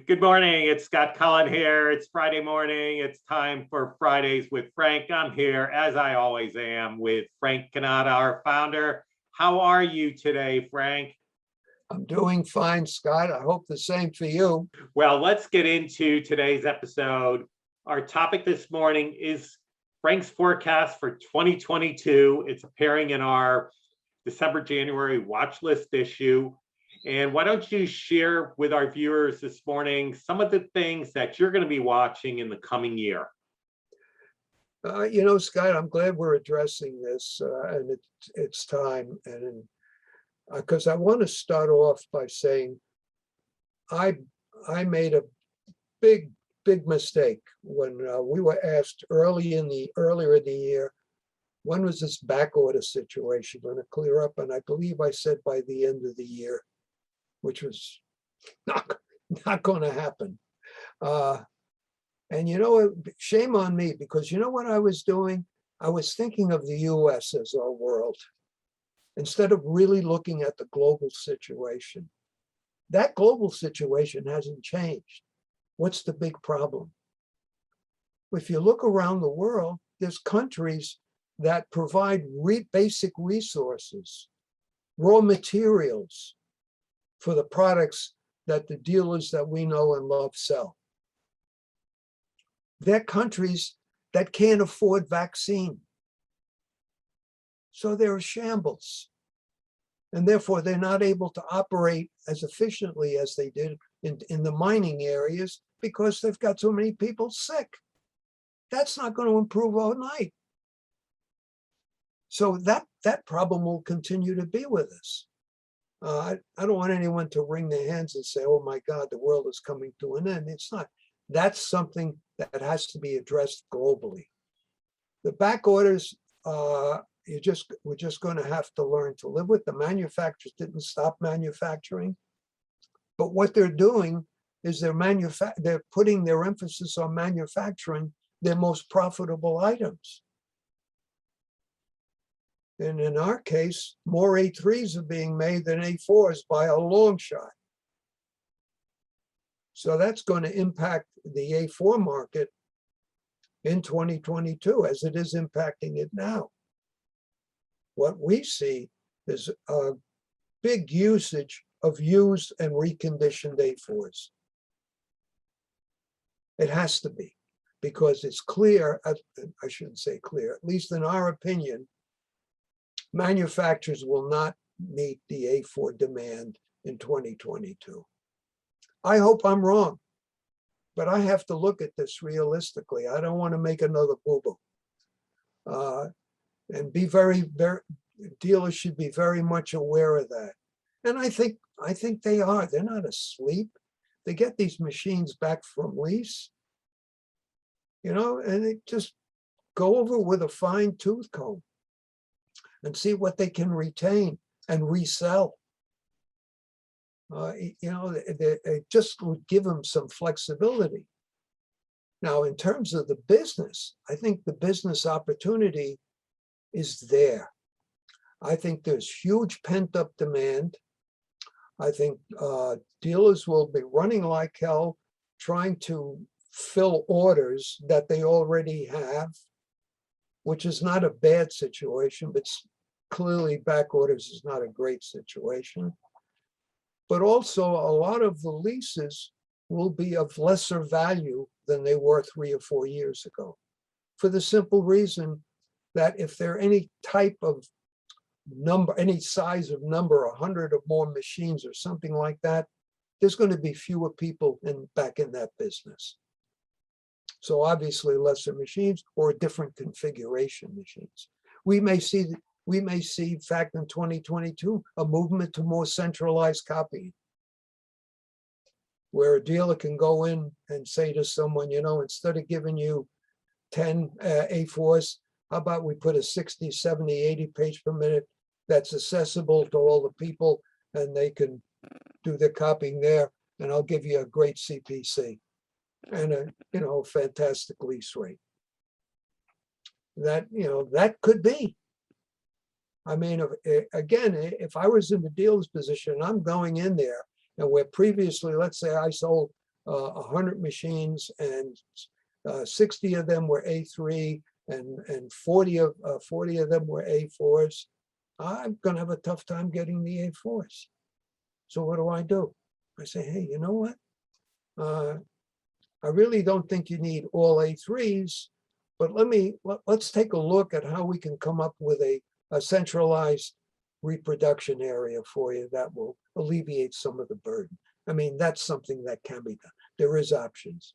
Good morning. It's Scott Cullen here. It's Friday morning. It's time for Fridays with Frank. I'm here, as I always am, with Frank Canada, our founder. How are you today, Frank? I'm doing fine, Scott. I hope the same for you. Well, let's get into today's episode. Our topic this morning is Frank's forecast for 2022. It's appearing in our December-January watch list issue. And why don't you share with our viewers this morning some of the things that you're going to be watching in the coming year? Scott, I'm glad we're addressing this, and it's time. And because I want to start off by saying I made a big mistake when we were asked earlier in the year, when was this back order situation going to clear up? And I believe I said by the end of the year, which was not going to happen. And shame on me, because you know what I was doing? I was thinking of the US as our world, instead of really looking at the global situation. That global situation hasn't changed. What's the big problem? If you look around the world, there's countries that provide basic resources, raw materials for the products that the dealers that we know and love sell. They're countries that can't afford vaccine. So they're a shambles. And therefore, they're not able to operate as efficiently as they did in the mining areas because they've got so many people sick. That's not going to improve overnight. So that problem will continue to be with us. I don't want anyone to wring their hands and say, oh my God, the world is coming to an end. It's not. That's something that has to be addressed globally. The back orders, we're just going to have to learn to live with. The manufacturers didn't stop manufacturing, but what they're doing is they're putting their emphasis on manufacturing their most profitable items. And in our case, more A3s are being made than A4s by a long shot. So that's going to impact the A4 market in 2022, as it is impacting it now. What we see is a big usage of used and reconditioned A4s. It has to be, because it's clear, I shouldn't say clear, at least in our opinion, manufacturers will not meet the A4 demand in 2022. I hope I'm wrong, but I have to look at this realistically. I don't want to make another boo-boo. And be dealers should be very much aware of that. And I think they are. They're not asleep. They get these machines back from lease, and they just go over with a fine tooth comb and see what they can retain and resell. It just would give them some flexibility. Now, in terms of the business, I think the business opportunity is there. I think there's huge pent-up demand. I think dealers will be running like hell trying to fill orders that they already have, which is not a bad situation, but clearly back orders is not a great situation. But also a lot of the leases will be of lesser value than they were 3 or 4 years ago, for the simple reason that if there are any type of number, any size of number, 100 or more machines or something like that, there's going to be fewer people back in that business. So obviously lesser machines or different configuration machines. We may see, in fact, in 2022, a movement to more centralized copying, where a dealer can go in and say to someone, instead of giving you 10 A4s, how about we put a 60, 70, 80 page per minute that's accessible to all the people, and they can do their copying there, and I'll give you a great CPC and a fantastic lease rate. That could be. I mean, again, if I was in the dealer's position, I'm going in there, and where previously, let's say I sold 100 machines and 60 of them were A3 and 40 of them were A4s, I'm going to have a tough time getting the A4s. So what do? I say, hey, you know what? I really don't think you need all A3s, but let's take a look at how we can come up with a centralized reproduction area for you that will alleviate some of the burden. I mean, that's something that can be done. There is options.